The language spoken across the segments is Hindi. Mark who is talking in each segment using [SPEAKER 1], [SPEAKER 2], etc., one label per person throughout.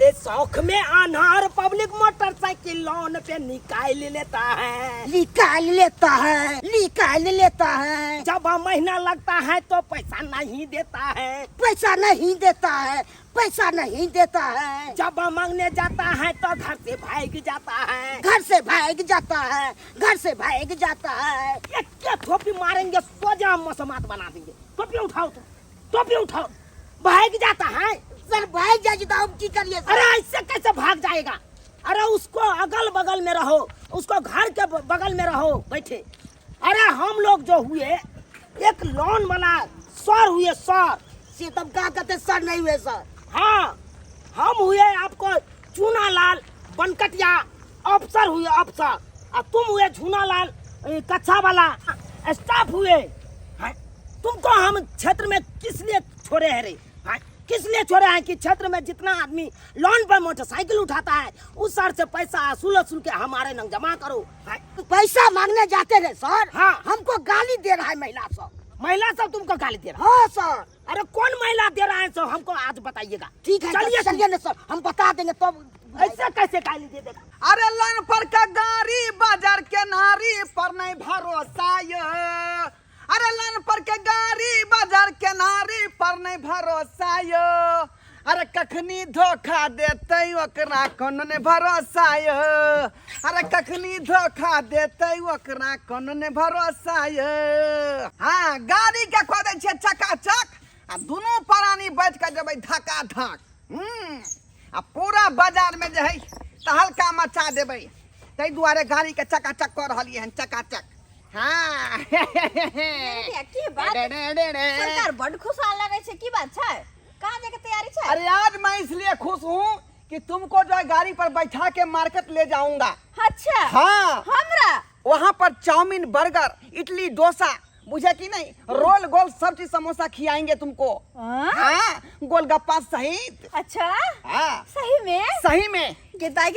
[SPEAKER 1] ये शौक में अनार पब्लिक मोटरसाइकिल लोन पे निकाल लेता है। जब महीना लगता है तो पैसा नहीं देता है। जब मांगने जाता है तो घर से भाग जाता है। एक थोपी मारेंगे सोजा मसमात बना देंगे। टोपी उठाओ भाग जाता है।
[SPEAKER 2] सर भाग जाए तो हम की करिए?
[SPEAKER 1] अरे ऐसे कैसे भाग जाएगा? अरे उसको अगल बगल में रहो, उसको घर के बगल में रहो बैठे। अरे हम लोग जो हुए एक लोन वाला सर हुए सर।
[SPEAKER 2] से तब क्या कहते सर नहीं हुए सर?
[SPEAKER 1] हाँ हम हुए आपको चूनालाल बनकटिया अफसर हुए अफसर, और तुम हुए झूनालाल कच्चा वाला स्टाफ हुए। हाँ? तुमको हम क्षेत्र में किस लिए छोड़े हैं रे? हाँ? किस लिए छोड़े हैं कि क्षेत्र में जितना आदमी लोन पर मोटरसाइकिल उठाता है उस सर से पैसा असूल के हमारे नंग जमा करो। हाँ?
[SPEAKER 2] पैसा मांगने जाते रहे सर।
[SPEAKER 1] हाँ
[SPEAKER 2] हमको गाली दे रहा है
[SPEAKER 1] महिला सब तुमको गाली दे रहा है?
[SPEAKER 2] हाँ सर।
[SPEAKER 1] अरे कौन महिला दे रहा है सर? हमको आज बताइएगा।
[SPEAKER 2] ठीक है चलिए ना सर, हम बता देंगे तो।
[SPEAKER 1] ऐसे कैसे गाली दे देगा?
[SPEAKER 3] अरे लोन पर का गाड़ी बाजार के नारी पर नहीं भरोसा ये। अरे लोन पर के गाड़ी बाजार के नारी पर नहीं भरोसा ये। अरे कखनी धोखा देते ओकरा कोनो ने भरोसा ये। अरे कखनी धोखा देते ओकरा कोनो ने भरोसा ये। हाँ गाड़ी के खोदे छे चकाचक आ दोनों प्राणी बैठ के जब धक्का धक आ पूरा बाजार में जो है तहलका मचा देबै। तै दुआरे गाड़ी के चकाचक कर रहलिए हन चकाचक। हाँ
[SPEAKER 4] की बात सरकार बड़ खुशहाल लगे छे। की बात छे? कहाँ जाके तैयारी छे?
[SPEAKER 3] अरे आज मैं इसलिए खुश हूँ कि तुमको जो है गाड़ी पर बैठा के मार्केट ले जाऊंगा।
[SPEAKER 4] अच्छा
[SPEAKER 3] हाँ
[SPEAKER 4] हमरा
[SPEAKER 3] वहाँ पर चाउमीन बर्गर इडली डोसा बुझे कि नहीं रोल गोल सब चीज समोसा खिलाएंगे तुमको। हाँ गोलगप्पा सहित।
[SPEAKER 4] अच्छा
[SPEAKER 3] हाँ
[SPEAKER 4] सही में किताई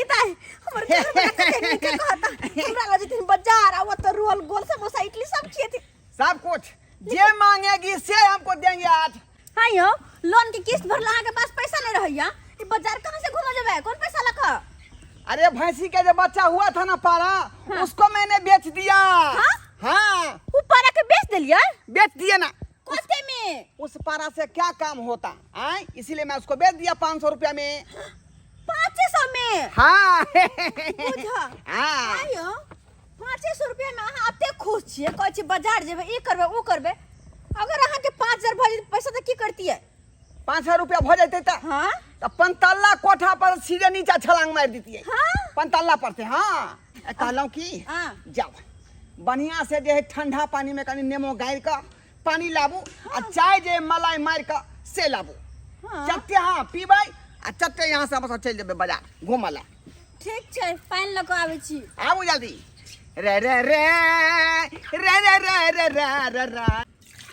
[SPEAKER 4] हमर घर में कहने के कहता हमरा लगे दिन बाजार आवा तो रोल गोल समोसा इडली सब खिए थी।
[SPEAKER 3] सब कुछ जे मांगेगी से हमको देंगे आज।
[SPEAKER 4] हाँ यो लोन की किस्त भरला के पास पैसा नहीं रहैया। ई बाजार कहां से घुमा जाबे? कौन पैसा लखा?
[SPEAKER 3] अरे भैंसी का जो बच्चा हुआ था ना पारा। हाँ? उसको मैंने बेच दिया।
[SPEAKER 4] हाँ?
[SPEAKER 3] हाँ
[SPEAKER 4] वो पारा के बेच दिलिया?
[SPEAKER 3] बेच दिया ना।
[SPEAKER 4] कोते में?
[SPEAKER 3] उस पारा से क्या काम होता है, इसीलिए मैं उसको बेच दिया 500 रुपया में।
[SPEAKER 4] 500 में?
[SPEAKER 3] हाँ
[SPEAKER 4] बुझा।
[SPEAKER 3] हाँ
[SPEAKER 4] आयो 500 रुपया में अहाँ अते खुश छिए, कहै छी बाजार जेबे ई करबे ऊ करबे। अगर अहाँ के 5000 भज पैसा त की करती है?
[SPEAKER 3] 500 रुपया हो जाते तो
[SPEAKER 4] हाँ
[SPEAKER 3] पंतल्ला कोठा पर सीधे नीचे छलांग मार देती है।
[SPEAKER 4] हाँ
[SPEAKER 3] पंतल्ला पर से। हाँ कहलूं की जाओ बढ़िया से जो है ठंडा पानी में कनी नेमो गाड़ का पानी लाबू। हाँ। चाय जे मलाई मार का से लाबू। हाँ। चट्टे हाँ पीबै आ चट्टे यहाँ से बस चल जेबे बाजार घुमला।
[SPEAKER 4] ठीक छै पानी लको आबै छी।
[SPEAKER 3] आबू जल्दी। रे रे रे रे रे रे रे रे रे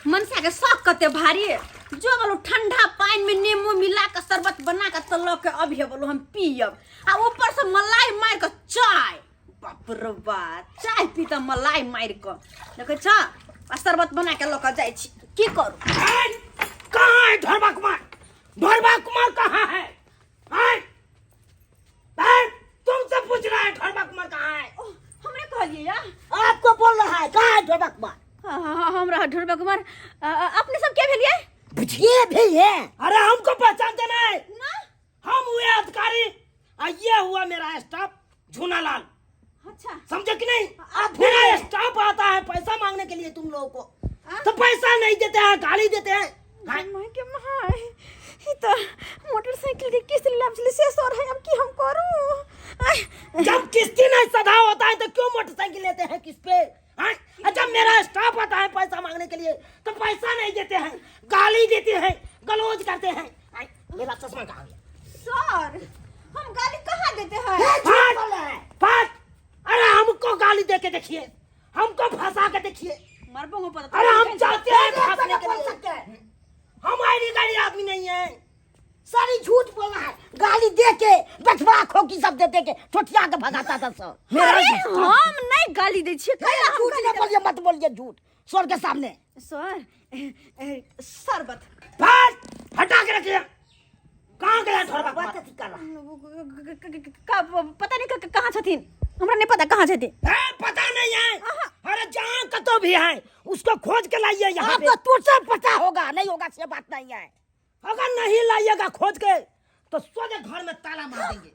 [SPEAKER 4] मनसा के शौक कते भारी है। जो बोलो ठंडा पानी में नींबू मिला के शरबत बना के तलो के अभी बोलो हम पियब आ ऊपर से मलाई मार के चाय। बाप रे बाप चाय पीता मलाई मार के देखे छ आ शरबत बना के लोक जाय छी। की करू?
[SPEAKER 1] कहाँ है ढोरबा कुमार? ढोरबा कुमार कहाँ है? तुमसे पूछ रहा है ढोरबा कुमार कहाँ है?
[SPEAKER 4] हमरे कहलिए या
[SPEAKER 2] आपको बोल रहा है कहाँ है ढोरबा कुमार?
[SPEAKER 4] हमरा ढोरबा कुमार अपने सब क्या भेलिए?
[SPEAKER 2] ये भी है।
[SPEAKER 1] अरे हमको पहचानते नहीं?
[SPEAKER 4] ना
[SPEAKER 1] हम हुए अधिकारी और ये हुआ मेरा स्टाफ झूनालाल।
[SPEAKER 4] अच्छा
[SPEAKER 1] समझे कि नहीं? मेरा स्टाफ आता है पैसा मांगने के लिए तुम लोगों को, तो पैसा नहीं देते हैं, गाली देते हैं।
[SPEAKER 4] तो मोटरसाइकिल की किस्त लाभ से सौर है। अब की हम करूं?
[SPEAKER 1] जब किस्ती नहीं सदा होता है तो क्यों मोटरसाइकिल लेते हैं किस पे? जब मेरा स्टाफ आता है पैसा मांगने के लिए तो पैसा नहीं देते हैं, गाली देते हैं, गलौज करते हैं। मेरा चश्मा कहाँ है?
[SPEAKER 4] सर हम गाली कहाँ देते हैं?
[SPEAKER 1] फाट! अरे हमको गाली दे के देखिए, हमको फंसा के देखिए।
[SPEAKER 4] मरबो पता।
[SPEAKER 1] अरे हम चाहते हैं फंसने के लिए। हम आईडी गाड़ी आदमी नहीं है।
[SPEAKER 2] सारी झूठ बोल रहा है। गाली दे के बचवा खोकी सब दे के ठोठिया के भगाता था सर।
[SPEAKER 4] अरे हम नहीं गाली दे छिए।
[SPEAKER 2] झूठ न बोलिए, मत बोलिए झूठ सर के सामने।
[SPEAKER 4] सर शरबत
[SPEAKER 1] फाट! हटा के रखिए। कहाँ गया ढोरबा?
[SPEAKER 2] बात कर रहा
[SPEAKER 4] पता नहीं कहाँ छथिन, हमरा नहीं पता कहाँ छथिन।
[SPEAKER 1] पता नहीं है, अरे जहाँ कतो भी है उसको खोज के लाइए यहाँ
[SPEAKER 2] अब
[SPEAKER 1] पे।
[SPEAKER 2] तो तुझसे पता होगा, नहीं होगा से बात नहीं है।
[SPEAKER 1] अगर नहीं लाइएगा खोज के तो सोचे घर में ताला मार देंगे,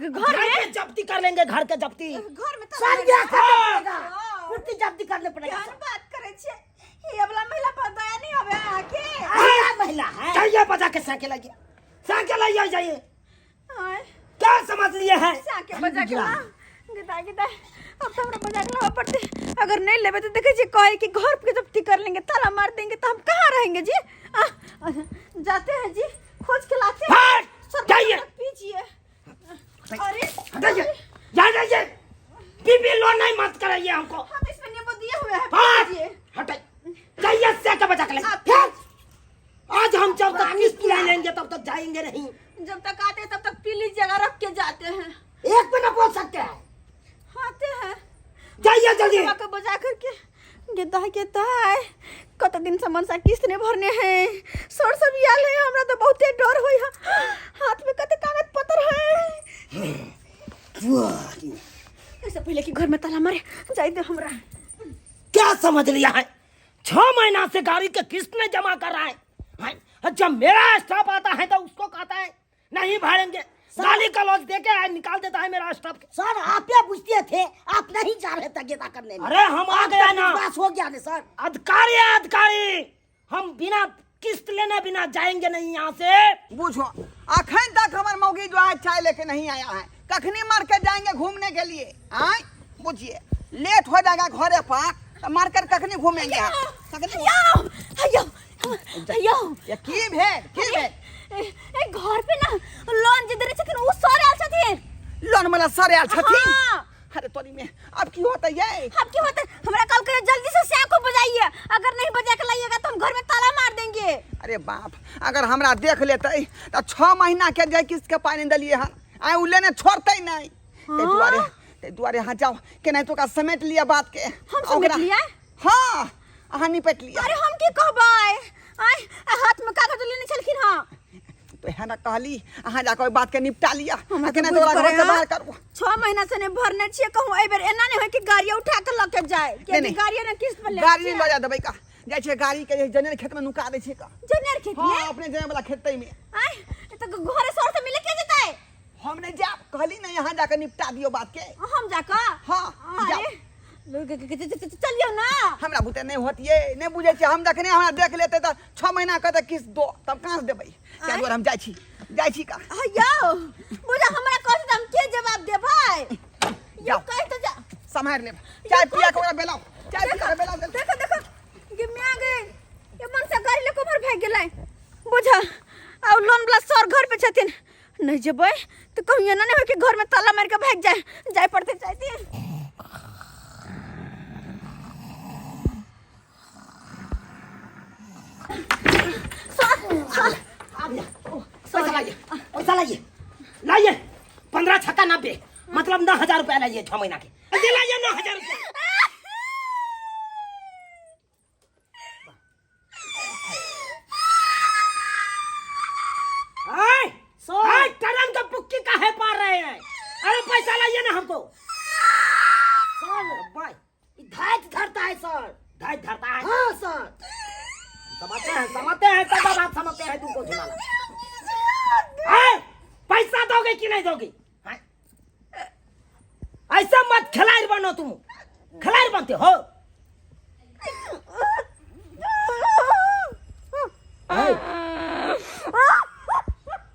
[SPEAKER 4] घर में
[SPEAKER 1] जब्ती कर लेंगे, घर के जब्ती।
[SPEAKER 4] घर में
[SPEAKER 2] सर क्या करना पड़ेगा, कुर्ती जब्ती करने पड़ेगा।
[SPEAKER 4] क्या बात करे छे, ये वाला महिला पर दया नहीं हवे आके।
[SPEAKER 2] क्या महिला है?
[SPEAKER 1] चाहिए बजा के साइकिल आइए, साइकिल आइए जाइए। क्या समझ लिए है?
[SPEAKER 4] साके बजा के ला गिदा गिदा, अब तो हमरा बजा के लावा पड़ते। अगर नहीं लेबे तो देखे जी कहे कि घर पे जब्ती कर लेंगे, ताला मार देंगे तो हम कहाँ रहेंगे जी। जाते हैं जी, खोज के लाते हैं।
[SPEAKER 1] जाइए
[SPEAKER 4] पीजिए। अरे
[SPEAKER 1] हटाइए, जाइए, बीबी लो नहीं मत कराइए हमको।
[SPEAKER 4] हम इसमें नींबू दिए हुए हैं,
[SPEAKER 1] हाँ,
[SPEAKER 4] पीजिए।
[SPEAKER 1] हटाइए, जाइए से के बजा के लाइए। आज हम जब तक किस्त नहीं लेंगे तब तक जाएंगे नहीं।
[SPEAKER 4] जब तक आते हैं तब तक पीली जगह रख के जाते हैं।
[SPEAKER 2] एक भी ना बोल सकते हैं।
[SPEAKER 4] आते हैं
[SPEAKER 1] जाइए जल्दी।
[SPEAKER 4] को बजा करके गिदा कत दिन से मनसा किस्त नहीं भरने हैं। सर सब याल है, हमरा तो बहुते डर होई है। हाथ में कते कागज पत्र है। ऐसे पहले कि घर में ताला मारे जाई दे हमरा।
[SPEAKER 1] क्या समझ लिया है? 6 महीना से गाड़ी के किस्त नहीं जमा कर रहा है। जब मेरा स्टाफ आता है तो उसको कहता है नहीं भरेंगे, गाली का लॉज दे के निकाल देता है मेरा स्टाफ।
[SPEAKER 2] सर आप क्या पूछते थे, आप नहीं जा रहे थे गेदा करने में।
[SPEAKER 1] अरे हम आ गया ना,
[SPEAKER 2] बस हो गया ना सर।
[SPEAKER 1] अधिकारी है अधिकारी, हम बिना किस्त लेने बिना जाएंगे नहीं यहाँ से।
[SPEAKER 3] बुझो अखन तक हमार मौगी जो है चाय लेके नहीं आया है, कखनी मार्केट जाएंगे घूमने के लिए। आए बुझिए लेट हो जाएगा घरे पर तो मार्केट कखनी घूमेंगे। ये की भेल
[SPEAKER 4] ए घर पे ना लोन जे देरे छथिन उ सर आल छथिन।
[SPEAKER 3] लोन वाला सर आयल छथिन।
[SPEAKER 4] हाँ।
[SPEAKER 3] अरे तोरी में अब की होता ये?
[SPEAKER 4] अब क्या होता है, हमरा कल करे जल्दी से स्या को बजाइए, अगर नहीं बजा के लाइएगा तो हम घर में ताला मार देंगे।
[SPEAKER 3] अरे बाप, अगर हमरा देख लेते तो 6 महीना के जाए किस्त के पानी दलिए हन, आए उ लेने छोड़ते नहीं। ते दुआरे हाँ जाओ के नहीं तो का समेट लिया बात के।
[SPEAKER 4] हम समेट लिया?
[SPEAKER 3] हाँ अहाँ निपट लिया।
[SPEAKER 4] अरे हम की कहबै, आय हाथ में कागज लेने चलखिन। हां
[SPEAKER 3] तो है ना कहली अहाँ जाकर बात के निपटा लिया।
[SPEAKER 4] हम
[SPEAKER 3] के नहीं तो घर से बाहर करू।
[SPEAKER 4] 6 महीना से ने भरने छिए, कहूं ए बेर एना नहीं होय कि गाड़ी उठा के लके जाए के गाड़ी ने किस्त पर ले
[SPEAKER 3] गाड़ी ले जा देबै का, जाय छै गाड़ी के जनेर खेत में नुका दे छै का।
[SPEAKER 4] जनेर खेत में?
[SPEAKER 3] हां अपने जने वाला खेतै में।
[SPEAKER 4] आय तो घरे सर से मिले के जेतै?
[SPEAKER 3] हम नहीं जा, कहली नहीं यहाँ जाकर निपटा दियो बात के।
[SPEAKER 4] हम जाका?
[SPEAKER 3] हां जाओ
[SPEAKER 4] चलियो ना।
[SPEAKER 3] हमरा बुते नहीं होतिए, नहीं बुझे छी। हम जखने हमरा देख लेते त 6 महीना के त किस्त दो तब कहां से देबै। क्या दुआरे हम जाय छी का।
[SPEAKER 4] अयो बुझा हमरा कहत हम के जवाब देबै।
[SPEAKER 3] जाओ
[SPEAKER 4] कह तो जा
[SPEAKER 3] संभाल ले, चाय पिया के ओरा बेलाओ, चाय पिया के बेलाओ।
[SPEAKER 4] देखो गिम्मे आ गए, ये मन से गाड़ी लेको भर भाग गेलै। बुझा आ लोन वाला सर घर पे छथिन, नहीं जेबै तो कहूं एना नहीं हो कि घर में ताला मार के भाग जाए पड़ते चाहती।
[SPEAKER 1] पैसा लाइए 15 छक्का 90, मतलब 9,000 रुपया लाइए 6 महीना के। लाइए 9,000 रुपया। टरन का पुक्की काहे पार रहे हैं? अरे पैसा लाइए ना हमको।
[SPEAKER 2] सर भाई धाइत धरता है सर।
[SPEAKER 1] धाइत धरता है?
[SPEAKER 2] हाँ सर
[SPEAKER 1] समझते हैं सब बात समझते हैं। तुमको झुलाना पैसा दोगे कि नहीं दोगे? ऐसा मत खिलाड़ी बनो, तुम खिलाड़ी बनते हो।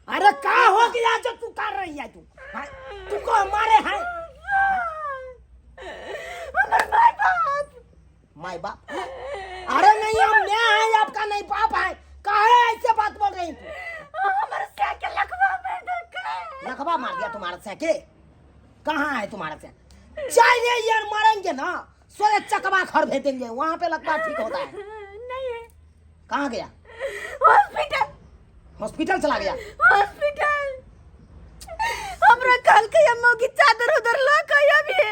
[SPEAKER 1] अरे क्या हो गया जो तू कर रही है? तुमको हमारे हैं माई बाप? अरे नहीं हम मैं है, आपका नहीं बाप है। काहे ऐसे बात बोल रही तू?
[SPEAKER 4] हमारे साइकिल
[SPEAKER 1] लखवा मार दिया तुम्हारा साइकिल? कहाँ है तुम्हारा साइकिल? चाहिए यार मारेंगे ना, सोए चकवा घर भेज देंगे, वहाँ पे लखवा ठीक होता है।
[SPEAKER 4] नहीं है।
[SPEAKER 1] कहाँ गया? हॉस्पिटल चला गया?
[SPEAKER 4] हॉस्पिटल हमरा कल के अम्मा की चादर उधर ला के अभी।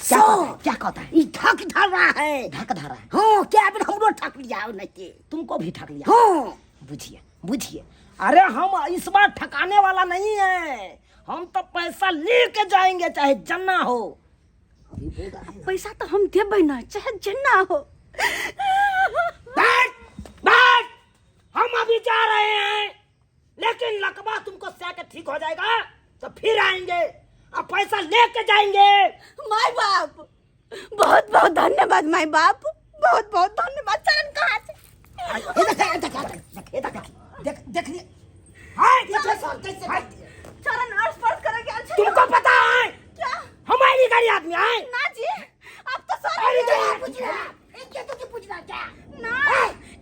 [SPEAKER 1] क्या कहता है?
[SPEAKER 2] ये ठक धर रहा है।
[SPEAKER 1] ढक धरा है?
[SPEAKER 2] हाँ क्या फिर हमरो ठक लिया नहीं के।
[SPEAKER 1] तुमको भी ठक लिया?
[SPEAKER 2] हाँ
[SPEAKER 1] बुझिए अरे हम इस बार ठकाने वाला नहीं है, हम तो पैसा लेके जाएंगे चाहे जन्ना हो। अभी बोल रहा है।
[SPEAKER 4] पैसा तो हम देबै ना चाहे जन्ना हो।
[SPEAKER 1] बैठ बैठ, हम अभी जा रहे हैं, लेकिन लकवा तुमको से के ठीक हो जाएगा तो फिर आएंगे, अब पैसा लेके जाएंगे।
[SPEAKER 4] माय बाप बहुत बहुत धन्यवाद माय बाप, बहुत बहुत धन्यवाद। चरण कहाँ से?
[SPEAKER 1] देख लिए
[SPEAKER 4] चरण स्पर्श करेंगे। अच्छा
[SPEAKER 1] तुमको पता है
[SPEAKER 4] क्या?
[SPEAKER 1] हमारी गाड़ी आदमी आए
[SPEAKER 4] ना जी आप तो
[SPEAKER 1] अरे
[SPEAKER 4] सारे
[SPEAKER 1] तो
[SPEAKER 2] पूछना एक तो की पूछना क्या
[SPEAKER 4] ना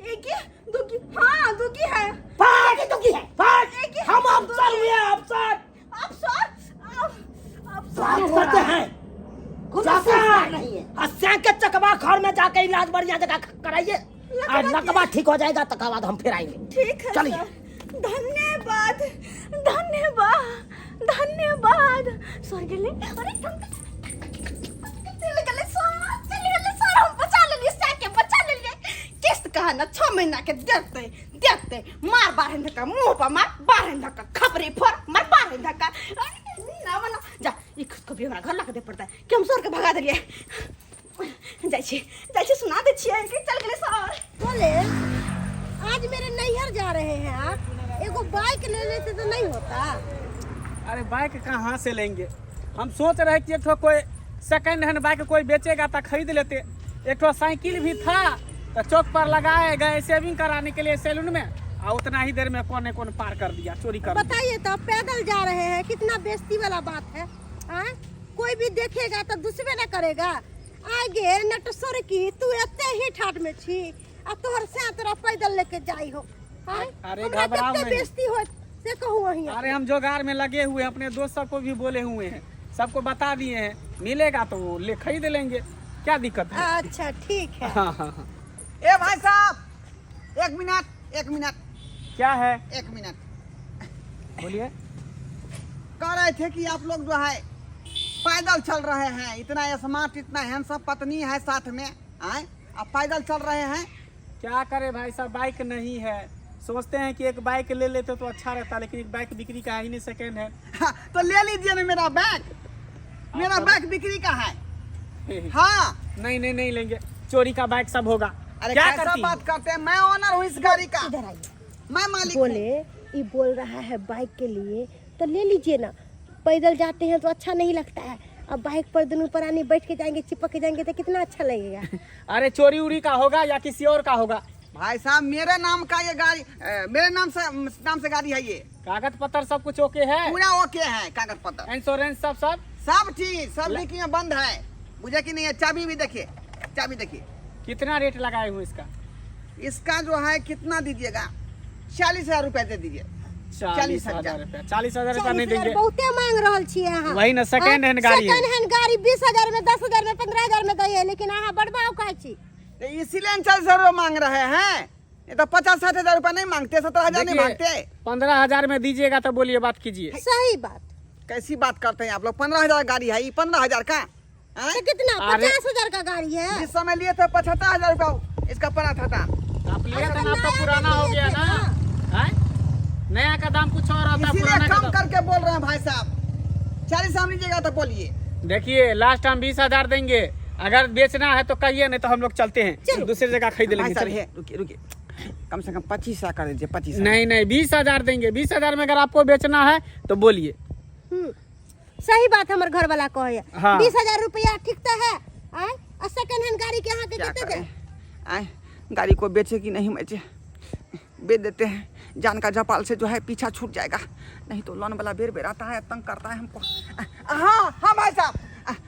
[SPEAKER 4] एक ही दुखी, हाँ दुखी है।
[SPEAKER 1] पाँच तो की है पाँच,
[SPEAKER 4] एक ही
[SPEAKER 1] हम अफसर हुए अफसर,
[SPEAKER 4] आप सर
[SPEAKER 1] बात करते हैं
[SPEAKER 2] नहीं है।
[SPEAKER 1] हंसा के चकवा घर में जाके इलाज बढ़िया जगह कराइए, और लकवा ठीक हो जाएगा तक बाद हम फिर आएंगे।
[SPEAKER 4] ठीक है
[SPEAKER 1] चलिए।
[SPEAKER 4] सर। धन्यवाद धन्यवाद धन्यवाद। सर गेले अरे चले गले सर हम बचा लेलिए, साके बचा लेलिए। किस्त कहा ना 6 महीना के देते मार बारह धक्का मुंह पर मार, बारह धक्का खपरी फोड़ मार, बारह धक्का ना बना जा। ई खुद भी हमरा घर ला के दे पड़ता है कि हम सर के भगा देलिए। जाइ छी सुना दे छिए कि चल गेले सर।
[SPEAKER 2] बोले आज मेरे नैहर जा रहे हैं आप, एगो बाइक ले लेते तो नहीं होता?
[SPEAKER 3] अरे बाइक कहाँ से लेंगे, हम सोच रहे कि एक कोई सेकंड हैंड बाइक कोई बेचेगा तो खरीद लेते। एक साइकिल भी था तो चौक पर लगाए गए सेविंग कराने के लिए सैलून में, और उतना ही देर में कौन पार कर दिया, चोरी कर दिया।
[SPEAKER 2] बताइए तो, पैदल जा रहे हैं, कितना बेइज्जती वाला बात है। कोई भी देखेगा तो दूसरे न करेगा। आगे नटसर की तू एते ही ठाट में छी, अब तोहर से तोरा पैदल लेके जाई हो।
[SPEAKER 3] अरे घबराओ नहीं,
[SPEAKER 2] बेइज्जती हो से कहूँ वहीं।
[SPEAKER 3] अरे हम जोगार में लगे हुए हैं, अपने दोस्त सबको भी बोले हुए हैं, सबको बता दिए हैं, मिलेगा तो वो ले खरीद लेंगे, क्या दिक्कत है।
[SPEAKER 2] अच्छा ठीक है।
[SPEAKER 3] हाँ।
[SPEAKER 5] ए भाई साहब एक मिनट
[SPEAKER 3] क्या है,
[SPEAKER 5] 1 मिनट।
[SPEAKER 3] बोलिए।
[SPEAKER 5] कह रहे थे कि आप लोग जो है पैदल चल रहे हैं, इतना स्मार्ट इतना हैंडसम पत्नी है साथ में, आए आप पैदल चल रहे हैं।
[SPEAKER 3] क्या करे भाई साहब, बाइक नहीं है, सोचते हैं कि एक बाइक ले लेते तो अच्छा रहता, लेकिन एक बाइक बिक्री का है ही नहीं, सेकेंड है।
[SPEAKER 5] तो ले लीजिए ना मेरा बैग बिक्री का है। हाँ
[SPEAKER 3] नहीं लेंगे, चोरी का बाइक सब होगा।
[SPEAKER 5] अरे
[SPEAKER 3] क्या
[SPEAKER 5] कैसा
[SPEAKER 3] करती
[SPEAKER 5] बात करते हैं, मैं ओनर हूँ इस गाड़ी का,
[SPEAKER 2] इधर आइए।
[SPEAKER 5] मैं मालिक हूँ।
[SPEAKER 2] बोले ये बोल रहा है बाइक के लिए, तो ले लीजिए ना। पैदल जाते हैं तो अच्छा नहीं लगता है, अब बाइक पर दोनों परानी बैठ के जाएंगे, चिपक के जाएंगे तो कितना अच्छा लगेगा।
[SPEAKER 3] अरे चोरी उरी का होगा या किसी और का होगा।
[SPEAKER 5] भाई साहब मेरे नाम का ये गाड़ी, मेरे नाम से गाड़ी है ये,
[SPEAKER 3] कागज पत्र सब कुछ ओके है,
[SPEAKER 5] पूरा ओके है, कागज पत्र
[SPEAKER 3] इंश्योरेंस
[SPEAKER 5] सब चीज सब डिक्की में बंद है, मुझे कि नहीं है। चाबी भी देखिए, चाबी देखिए।
[SPEAKER 3] कितना रेट लगाए हुए इसका?
[SPEAKER 5] इसका जो है कितना दीजिएगा, 40,000 रुपए दे दीजिए।
[SPEAKER 3] 40,000 रुपया। 40,000 रुपया नहीं देंगे,
[SPEAKER 2] बहुते मांग रहल छियै अहाँ।
[SPEAKER 3] वही ना सेकेंड हैंड गाड़ी है।
[SPEAKER 2] सेकेंड हैंड गाड़ी 20,000 में, 10,000 में, 15,000 में दैए, लेकिन अहाँ बड़बाव कहै छी।
[SPEAKER 5] तो इसीलिए 40,000 रुपये मांग रहे हैं, ये तो 50-60,000 रुपया नहीं मांगते, 17,000 नहीं मांगते।
[SPEAKER 3] 15,000 में दीजिएगा तो बोलिए, बात कीजिए।
[SPEAKER 2] सही बात।
[SPEAKER 5] कैसी बात करते हैं आप लोग, 15,000 गाड़ी है, ये 15,000 का
[SPEAKER 2] तो कितना,
[SPEAKER 3] अरे-
[SPEAKER 2] 50,000 का गाड़ी है।
[SPEAKER 5] इस समय लिए थे 75,000 रुपया इसका पड़ा था।
[SPEAKER 3] आप लिए थे ना, अब तो पुराना हो गया ना, हैं? नया का दाम कुछ और होता है,
[SPEAKER 5] इसीलिए
[SPEAKER 3] पुराना का
[SPEAKER 5] कम
[SPEAKER 3] दाम।
[SPEAKER 5] करके बोल रहे हैं भाई साहब। 40 हम लीजिएगा तो बोलिए।
[SPEAKER 3] देखिए लास्ट हम 20,000 देंगे, अगर बेचना है तो कहिए, नहीं तो हम लोग चलते हैं दूसरी जगह खरीद
[SPEAKER 5] भाई
[SPEAKER 3] लेंगे।
[SPEAKER 5] साहब
[SPEAKER 3] चलिए।
[SPEAKER 5] है, रुकिए कम से कम 25,000 कर दीजिए। 25,000
[SPEAKER 3] नहीं 20,000 देंगे, 20,000 में अगर आपको बेचना है तो बोलिए।
[SPEAKER 2] सही बात हमर घर वाला कहे।
[SPEAKER 3] हाँ।
[SPEAKER 2] 20,000 रुपया ठीक तो है। और सेकंड हैंड गाड़ी के यहाँ के
[SPEAKER 5] क्या
[SPEAKER 2] कितने
[SPEAKER 5] करें,
[SPEAKER 2] दे?
[SPEAKER 5] आए गाड़ी को बेचे कि नहीं बेचे, बेच देते हैं, जान का जपाल से जो है पीछा छूट जाएगा, नहीं तो लोन वाला बेर आता है, तंग करता है हमको। हाँ भाई साहब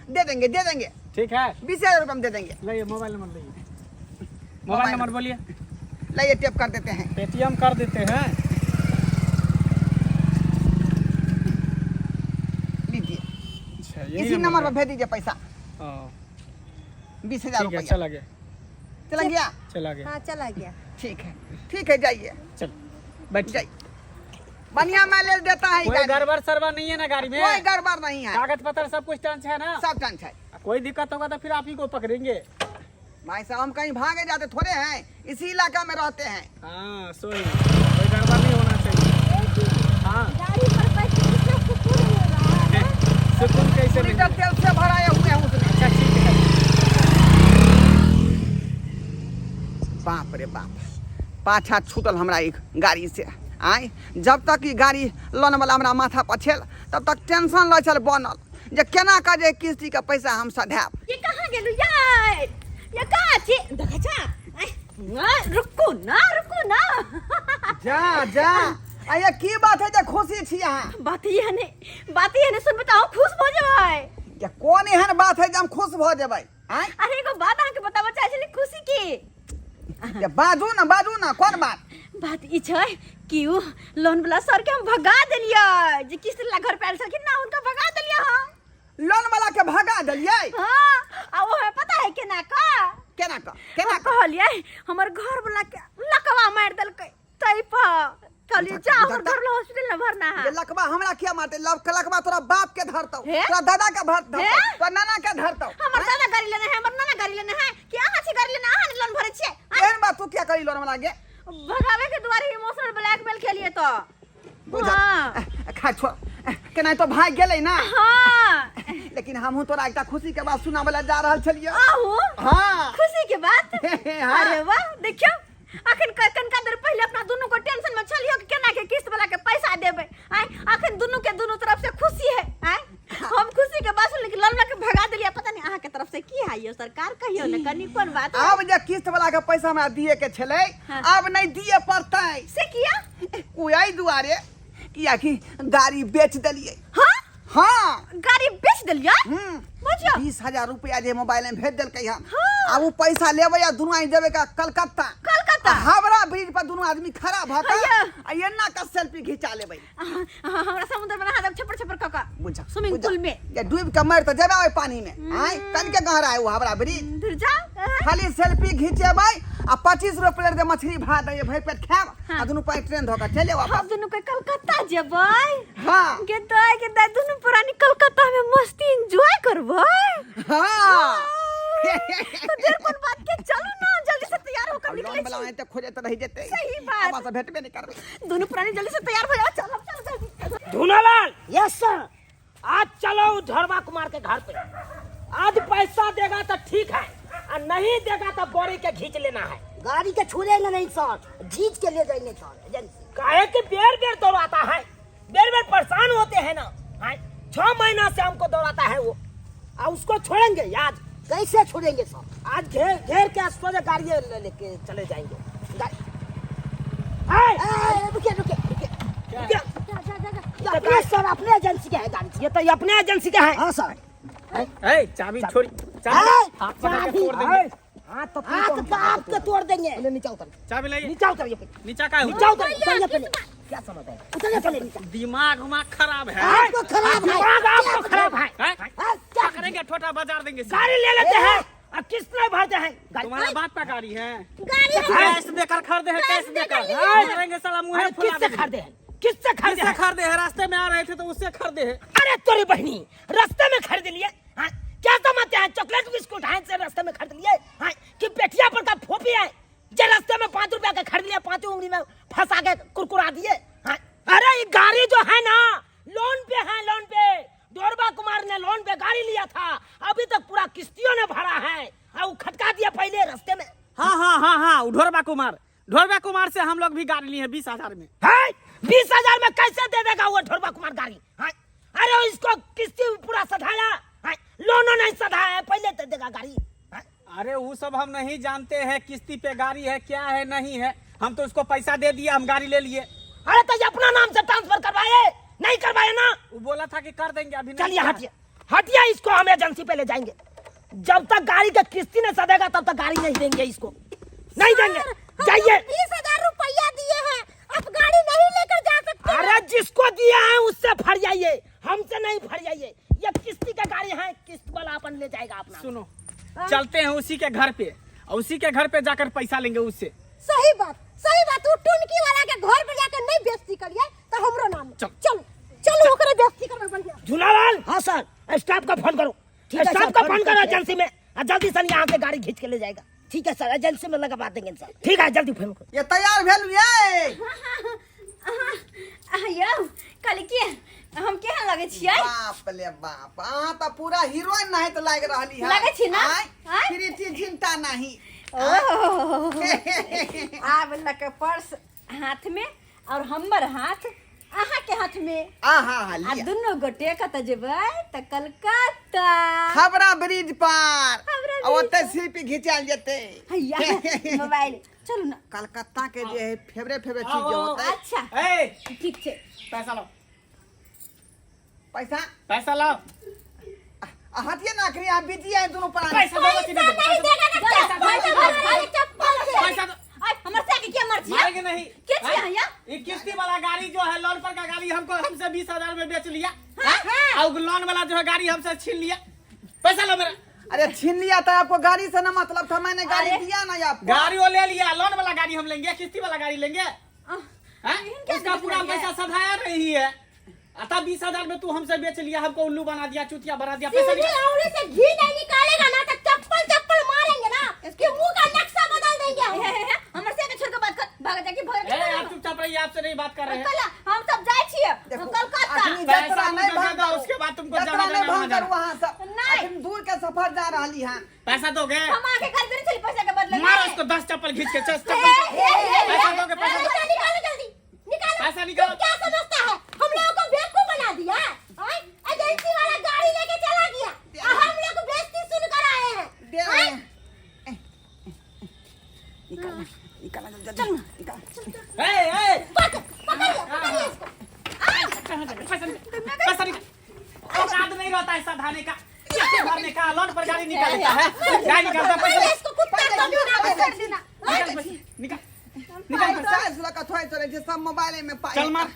[SPEAKER 5] दे देंगे
[SPEAKER 3] ठीक है,
[SPEAKER 5] 20,000 रुपये हम दे देंगे।
[SPEAKER 3] लाइए मोबाइल नंबर, लाइए मोबाइल नंबर बोलिए।
[SPEAKER 5] लाइए टेप कर देते हैं।
[SPEAKER 3] पेटीएम कर देते हैं।
[SPEAKER 5] लीजिए,
[SPEAKER 3] अच्छा,
[SPEAKER 5] इसी नंबर पर भेज दीजिए पैसा। 20,000
[SPEAKER 3] ठीक है,
[SPEAKER 5] रुपया
[SPEAKER 3] चला गया।
[SPEAKER 2] हाँ चला गया।
[SPEAKER 5] ठीक है जाइए,
[SPEAKER 3] चल बैठ
[SPEAKER 5] जाइए। बढ़िया माइलेज देता है ये
[SPEAKER 3] कोई
[SPEAKER 5] गाड़ी।
[SPEAKER 3] गड़बड़ सरबड़ नहीं है ना गाड़ी में?
[SPEAKER 5] कोई गड़बड़ नहीं है,
[SPEAKER 3] कागज पत्र सब कुछ टंच है ना?
[SPEAKER 5] सब टंच है।
[SPEAKER 3] कोई दिक्कत होगा तो फिर आप ही को पकड़ेंगे।
[SPEAKER 5] भाई साहब हम कहीं भागे जाते थोड़े हैं, इसी इलाका में रहते हैं।
[SPEAKER 3] हाँ, सो ही कोई गड़बड़ नहीं होना चाहिए।
[SPEAKER 5] बाप पाछा छूटल हमरा एक गाड़ी से आय जब तक ई गाड़ी लोन वाला हमरा माथा पर छेल तब तक टेंशन लै छल बनल जे केना का जे किस्ती के पैसा हम सधाब।
[SPEAKER 4] ये कहाँ गेलु यार ये कहाँ छी देखा छा रुको ना
[SPEAKER 5] जा जा आये की बात है जे खुशी छी अहाँ
[SPEAKER 4] बात ये ने सुन बताओ खुश हो जाए
[SPEAKER 5] ये कोन एहन बात है जे हम खुश भ जेबै आय
[SPEAKER 4] अरे एगो बात अहाँ के बताबऽ चाहे छली खुशी की
[SPEAKER 5] ये बाजू ना कोन बात
[SPEAKER 4] ई छै कि उ लोन वाला सर के हम भगा देलियै जे किस्त ला घर पे आयल छलखिन ना उनका भगा देलियै हम
[SPEAKER 5] लोन वाला के भगा देलियै।
[SPEAKER 4] हां आ वो है पता है केना
[SPEAKER 5] केना
[SPEAKER 4] कहलियै हमर घर वाला के लकवा मार देलकै तै पर कहलियै जा हमर घर वाला हॉस्पिटल में भरना है।
[SPEAKER 5] ये लकवा हमरा क्या मारते लकवा तोरा बाप के धरतौ
[SPEAKER 4] हे?
[SPEAKER 5] तोरा दादा के धरतौ तोरा नाना के धरतौ
[SPEAKER 4] हमर दादा गाड़ी लेने है हमर नाना गाड़ी लेने है कि अहाँ छी गाड़ी लेने अहाँ लोन भरे छियै
[SPEAKER 5] एहन बात तू क्या करी लोन वाला गे
[SPEAKER 4] भगावे के द्वारे इमोशनल ब्लैकमेल के लिए तो
[SPEAKER 5] बुझा
[SPEAKER 4] हाँ
[SPEAKER 5] खा छोड़ केना तो भाग गेलै ना
[SPEAKER 4] हाँ
[SPEAKER 5] लेकिन हमहू तोरा एकटा खुशी के बात सुनाबे जा रहल छलियै।
[SPEAKER 4] आहू
[SPEAKER 5] हां
[SPEAKER 4] खुशी के बात
[SPEAKER 5] हाँ।
[SPEAKER 4] अरे वाह देखियो अखन कनका देर पहले अपना दोनों को टेंशन में छलियो कि केना के किस्त वाला के पैसा देबे आय अखन दोनों के दोनों तरफ से खुशी है आय हम खुशी के बात सुन के लोन के भगा देलिया पता नहीं अहाँ के तरफ से की है यो सरकार कहियो न कनी कोन बात
[SPEAKER 5] अब जे किस्त वाला के पैसा हमरा दिए के छलै
[SPEAKER 4] हाँ।
[SPEAKER 5] अब नहीं दिए पड़तै
[SPEAKER 4] से किया
[SPEAKER 5] ओई दुआरे किया कि गाड़ी बेच देलियै।
[SPEAKER 4] हां
[SPEAKER 5] हां
[SPEAKER 4] गाड़ी बेच देलिया बुझियो
[SPEAKER 5] 20,000 रुपया जे मोबाइल में भेज देलकै हम
[SPEAKER 4] हाँ।
[SPEAKER 5] अब वो पैसा लेबै या दुनू आई जेबै का कलकत्ता
[SPEAKER 4] कलकत्ता
[SPEAKER 5] हावड़ा ब्रिज पर दोनों आदमी खड़ा भ के
[SPEAKER 4] अय्या।
[SPEAKER 5] आ एना का सेल्फी खिंचा लेबै
[SPEAKER 4] हमरा समुद्र में नहा देब छपर कर का
[SPEAKER 5] बुझा
[SPEAKER 4] स्विमिंग पूल में
[SPEAKER 5] ये डूब के मर तो जेबै ओइ पानी में आय कन के गहरा है वो हावड़ा ब्रिज
[SPEAKER 4] फिर जा
[SPEAKER 5] खाली सेल्फी खिंचेबै आ 25 रुपया प्लेट दे मछली भात दे भरि पेट खाब
[SPEAKER 4] हाँ।
[SPEAKER 5] आ दुनू पाई ट्रेन धो के चले
[SPEAKER 4] हम
[SPEAKER 5] वापस।
[SPEAKER 4] दोनों के कलकत्ता जेबै
[SPEAKER 5] हां
[SPEAKER 4] के दाई दोनों पुरानी कलकत्ता में मस्ती एंजॉय करबै
[SPEAKER 5] हां
[SPEAKER 4] तो देर कोन बात के चलो ना जल्दी से तैयार होकर
[SPEAKER 5] लोन
[SPEAKER 4] निकले
[SPEAKER 5] वाला तो खोजे तो रह जेते
[SPEAKER 4] सही बात।
[SPEAKER 5] अब से भेटबे नहीं करबै
[SPEAKER 4] दोनों पुरानी जल्दी से तैयार हो जाओ चलो जल्दी
[SPEAKER 1] धूनालाल यस सर आज चलो झड़वा कुमार के घर पे आज पैसा देगा तो ठीक है और नहीं देगा तो बोरी के खींच लेना है।
[SPEAKER 2] गाड़ी के छूलेंगे नहीं सर खींच के ले जाएंगे सर एजेंसी।
[SPEAKER 1] काहे कि बेर बेर दौड़ाता है बेर बेर परेशान होते हैं ना 6 महीना से हमको दौड़ाता है वो और उसको छोड़ेंगे आज
[SPEAKER 2] कैसे छोड़ेंगे सर?
[SPEAKER 1] आज घेर के सोजा गाड़ी लेके चले जाएंगे।
[SPEAKER 2] ये सर अपने एजेंसी का है गाड़ी।
[SPEAKER 1] ये तो अपने एजेंसी का है।
[SPEAKER 2] हाँ सर।
[SPEAKER 3] चाबी छोड़ी
[SPEAKER 1] हाथ पकड़ के तोड़ देंगे। हाथ तो
[SPEAKER 2] हाथ बाप के तोड़ देंगे।
[SPEAKER 1] पहले नीचे उतर
[SPEAKER 3] चाबी लाइए
[SPEAKER 1] नीचे उतर ये
[SPEAKER 3] नीचा का
[SPEAKER 1] नीचे उतर उतरिए पहले क्या समझ है उतरिए पहले नीचे।
[SPEAKER 3] दिमाग खराब है
[SPEAKER 2] आपको खराब है।
[SPEAKER 1] दिमाग आपको खराब है।
[SPEAKER 3] क्या करेंगे ठोटा बाजार देंगे
[SPEAKER 1] गाड़ी ले लेते हैं और किस्त नहीं भरते हैं।
[SPEAKER 3] तुम्हारा बात पे गाड़ी है
[SPEAKER 2] गाड़ी
[SPEAKER 3] कैश देकर खरीदे हैं कैश देकर करेंगे साला मुंह फुला
[SPEAKER 1] किससे खरीदे हैं किससे खरीदे
[SPEAKER 3] किससे
[SPEAKER 1] हैं?
[SPEAKER 3] खरीदे हैं रास्ते में आ रहे थे तो उससे खरीदे हैं
[SPEAKER 1] अरे तोरी बहनी रास्ते में खरीद लिए हाँ? क्या समझते हैं चॉकलेट बिस्कुट है से रास्ते में खरीद लिए हाँ? कि पेटिया पर का फोपी है जो रास्ते में 5 रुपया का खरीद लिया 5 उंगली में फंसा के कुरकुरा दिए हाँ? अरे ये गाड़ी जो है ना लोन पे डोरबा कुमार ने लोन पे गाड़ी लिया था अभी तक पूरा किस्तियों ने भरा है और वो खटका दिया पहले रास्ते में।
[SPEAKER 3] हाँ ढोरबा कुमार से हम लोग भी गाड़ी लिए हैं 20,000 में
[SPEAKER 1] 20,000 में कैसे दे देगा वो ढोरबा कुमार गाड़ी हाँ? अरे इसको किस्ती पूरा सधाया हाँ? लोनो नहीं सधाया पहले दे देगा गाड़ी हाँ?
[SPEAKER 3] अरे वो सब हम नहीं जानते हैं किस्ती पे गाड़ी है क्या है नहीं है हम तो उसको पैसा दे दिया हम गाड़ी ले लिए
[SPEAKER 1] अरे तो ये अपना नाम से ट्रांसफर करवाए नहीं करवाए ना
[SPEAKER 3] वो बोला था कि कर देंगे अभी नहीं
[SPEAKER 1] चलिए
[SPEAKER 3] किया।
[SPEAKER 1] हटिए इसको हम एजेंसी पे ले जाएंगे जब तक गाड़ी का किस्ती नहीं सधेगा तब तक गाड़ी नहीं देंगे इसको नहीं देंगे जाइए
[SPEAKER 2] 20,000 रुपया दिए हैं अब गाड़ी नहीं लेकर जा सकते।
[SPEAKER 1] अरे जिसको दिया है उससे फर जाइए हमसे नहीं फर जाइए ये किस्ती का गाड़ी है किस्त वाला अपन ले जाएगा अपना।
[SPEAKER 3] सुनो चलते हैं उसी के घर पे और उसी के घर पे जाकर पैसा लेंगे उससे
[SPEAKER 2] सही बात तू टुनकी वाला के घर पे जाकर नहीं बेइज्जती करिए तो हमरो नाम चल ओकरे बेइज्जती करबे बढ़िया।
[SPEAKER 1] झूलालाल हाँ सर स्टाफ का फोन करो स्टाफ का फोन करो एजेंसी में जल्दी से यहाँ से गाड़ी खींच के ले जाएगा। ठीक है सर एजेंसी में लगा देंगे सर। ठीक है जल्दी फोन करो।
[SPEAKER 5] ये तैयार भेलु ये
[SPEAKER 4] यो कल के हम केहन लगे छियै
[SPEAKER 5] बाप ले बाप अहाँ तो पूरा हीरोइन नहीं तो लाग रहली है
[SPEAKER 4] लागे छी ना?
[SPEAKER 5] आय?
[SPEAKER 4] आय?
[SPEAKER 5] प्रीति चिंता नहीं
[SPEAKER 4] आब लक पर्स हाथ में और हमर हाथ अहाँ के हाथ में
[SPEAKER 5] आहा
[SPEAKER 4] आ
[SPEAKER 5] लिया
[SPEAKER 4] दुनो गोटे कत जेबै त कलकत्ता
[SPEAKER 5] खबरा ब्रिज पार
[SPEAKER 4] हावड़ा
[SPEAKER 5] और ओते शिल्पी घिचाल जेते
[SPEAKER 4] हैया मोबाइल चलू ना
[SPEAKER 5] कलकत्ता के जे है फेवरेट चीज जो होता है
[SPEAKER 4] अच्छा
[SPEAKER 1] ए
[SPEAKER 4] ठीक छै
[SPEAKER 1] पैसा लो,
[SPEAKER 5] पैसा
[SPEAKER 1] पैसा लो।
[SPEAKER 5] हटिए ना करिए आप बिजी हैं दोनों पर
[SPEAKER 1] पैसा दो,
[SPEAKER 4] पैसा नहीं देगा ना
[SPEAKER 1] पैसा दो,
[SPEAKER 4] पैसा भर चप्पल से
[SPEAKER 1] पैसा दो।
[SPEAKER 4] आई हमर से के मर्जी
[SPEAKER 1] मारेंगे नहीं।
[SPEAKER 4] के छी
[SPEAKER 1] हैं?
[SPEAKER 4] हैया
[SPEAKER 1] ये किस्ती वाला गाड़ी जो है लोन पर का गाड़ी हमको हमसे 20,000 में बेच लिया।
[SPEAKER 4] हाँ, हाँ।
[SPEAKER 1] और लोन वाला जो है गाड़ी हमसे छीन लिया। पैसा लो मेरा।
[SPEAKER 5] अरे छीन लिया था आपको गाड़ी से ना मतलब था मैंने गाड़ी
[SPEAKER 4] अरे।
[SPEAKER 5] दिया ना आपको
[SPEAKER 1] गाड़ी वो ले लिया, लोन वाला गाड़ी हम लेंगे, किस्ती वाला गाड़ी लेंगे। हैं? उसका पूरा पैसा सधाया नहीं है। अतः 20,000 में तू हमसे बेच लिया, हमको उल्लू बना दिया, चुतिया बना दिया। पैसा
[SPEAKER 2] सीधी
[SPEAKER 1] निकाल।
[SPEAKER 2] आंगली से घी नहीं निकालेगा ना तो चप्पल मारेंगे ना इसके मुंह का नक्शा बदल देंगे हम।
[SPEAKER 4] हमर से के छोड़ के बात कर भाग जाके भाग
[SPEAKER 1] ए, आप चुपचाप रहिए, आपसे नहीं बात कर रहे हैं।
[SPEAKER 4] कल हम सब जाय छियै
[SPEAKER 5] देखो,
[SPEAKER 4] कलकत्ता
[SPEAKER 5] अखनी
[SPEAKER 1] पैसा
[SPEAKER 5] जतरा नहीं
[SPEAKER 1] मुझे
[SPEAKER 5] भाग
[SPEAKER 1] दो, उसके बाद तुमको
[SPEAKER 5] जतरा
[SPEAKER 1] जाना
[SPEAKER 5] नहीं
[SPEAKER 1] जाना
[SPEAKER 5] भाग
[SPEAKER 1] जाना।
[SPEAKER 5] वहाँ से
[SPEAKER 4] नहीं।
[SPEAKER 5] अखनी दूर के सफर जा रही हैं
[SPEAKER 1] पैसा दोगे?
[SPEAKER 4] हम आके घर देने चली पैसा के बदले
[SPEAKER 1] मारो उसको 10 चप्पल खींच के, चल चप्पल। पैसा दोगे? पैसा दो।
[SPEAKER 2] पैसा निकालो जल्दी निकालो।
[SPEAKER 1] पैसा निकालो।
[SPEAKER 2] तुम क्या समझता है हम लोगों को बेवकूफ बना दिया हैं? एजेंसी वाला गाड़ी लेके चला गया और हम लोग बेइज्जती सुनकर आए हैं।
[SPEAKER 5] दे रहे हैं निकाल जल्दी निकाल
[SPEAKER 1] ए,
[SPEAKER 2] पकड़िए इसको।
[SPEAKER 1] पैसा निकाल। औकात नहीं रहता है साधाने का, किस्ती भरने का, लोन पर गाड़ी निकाल देता है। गाड़ी निकालता है,
[SPEAKER 2] पहले
[SPEAKER 1] पैसा
[SPEAKER 2] इसको कुत्ते को बना के कर देना।
[SPEAKER 1] निकाल। निकाल पैसा।
[SPEAKER 5] पैसा लगा थोड़े थोड़े से सब मोबाइल में पाए
[SPEAKER 1] चल मार,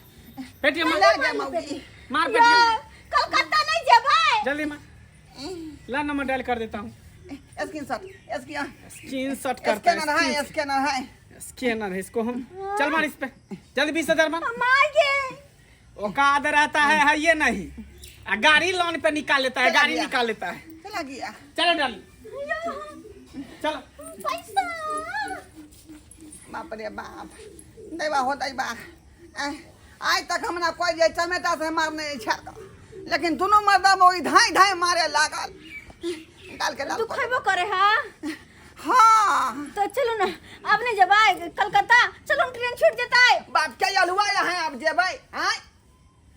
[SPEAKER 1] पेटीएम
[SPEAKER 5] ले
[SPEAKER 1] मार,
[SPEAKER 5] गए मौगी
[SPEAKER 1] मार पेटीएम,
[SPEAKER 4] कलकत्ता नहीं जेबै
[SPEAKER 1] जल्दी मार। ला नंबर डायल कर देता हूँ।
[SPEAKER 5] स्क्रीनशॉट
[SPEAKER 1] स्क्रीनशॉट करता
[SPEAKER 5] स्कैनर है स्कैनर है
[SPEAKER 1] स्कैनर है इसको हम। चल मार इस पे, जल्दी 20,000 मार।
[SPEAKER 4] मागे
[SPEAKER 1] औकात रहता है ये नहीं। गाड़ी लोन पे निकाल लेता है, गाड़ी निकाल लेता है।
[SPEAKER 5] चला गया
[SPEAKER 1] चलो डाली, चलो।
[SPEAKER 4] पैसा
[SPEAKER 5] बाप रे बाप नहीं बा होता ही बा आज तक हमरा कोई जे चमेटा से मारने छाड़ लेकिन दोनों मर्दा मोई धाई धाई मारे लागल डाल के
[SPEAKER 4] तू खैबो करे हां
[SPEAKER 5] हाँ
[SPEAKER 4] तो चलो ना आपने जब आए कलकत्ता चलो हम ट्रेन छूट जाता है
[SPEAKER 5] बात क्या हुआ है अब जेबै हैं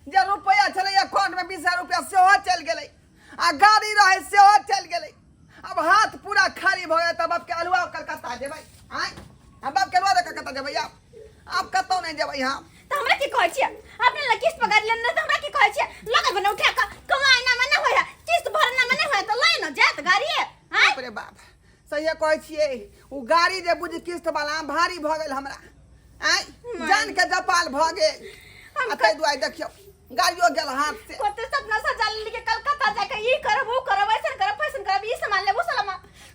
[SPEAKER 5] जे रुपया चले अकाउंट में 20,000 रुपया सेहो चल गेलै आ गाड़ी रहे सेहो चल गेलै अब हाथ पूरा खाली भ गया तब अब के अलुआ कलकत्ता जेबै हैं अब के अलुआ कलकत्ता जेबै आप कतौ नहीं जेबै हम
[SPEAKER 4] तो हमरा की कहै छियै आपने ला किस्त पकड़ लेने तो हमरा की कहै छियै लगल बना उठा के कमाई ना मने होय किस्त भरना मने होय तो लै न जात गाड़ी है
[SPEAKER 5] बाप रे बाप सही कहै छियै उ गाड़ी जे बुझ किस्त वाला भारी भ गेल हमरा आइ जान के जपाल भ गेल आ तै दुआई देखियो गाड़ियो गेल हाथ से
[SPEAKER 4] कोते सपना सजा लेके कलकत्ता जाके ई करब वो करब ऐसन करब फैशन करब ई सामान लेबो सलामा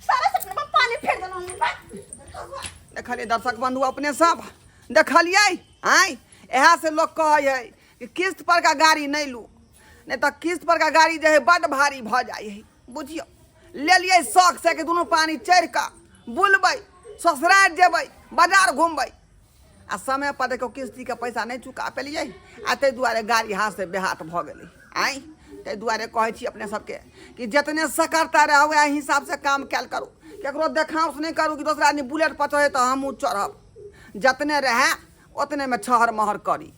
[SPEAKER 4] सारा सपना में पानी फेर देना
[SPEAKER 5] देखलिए दर्शक बंधु अपने सब देखलिए आइ एहा से लोग कहै है कि किस्त पर का गाड़ी नहीं लू नहीं तो किस्त पर का गाड़ी जो है बड़ भारी भ जाए है बुझियो ले लिए शौक से कि दोनों पानी चढ़ का बुलबै ससुराल जेबै बाजार घूमबै आ समय पर देखो किस्ती के पैसा नहीं चुका पेलिए आ ताहि दुआरे गाड़ी हाथ से बेहाथ भ गेलै आइ ताहि दुआरे कहै छी अपने सबके कि जितने सकरता रहे वएह हिसाब से काम कैल करू केकरो देखाउस नहीं करू कि दोसरा आदमी बुलेट पर चढ़े तो हमहूँ चढ़ब जितने रहे उतने में छहर महर करी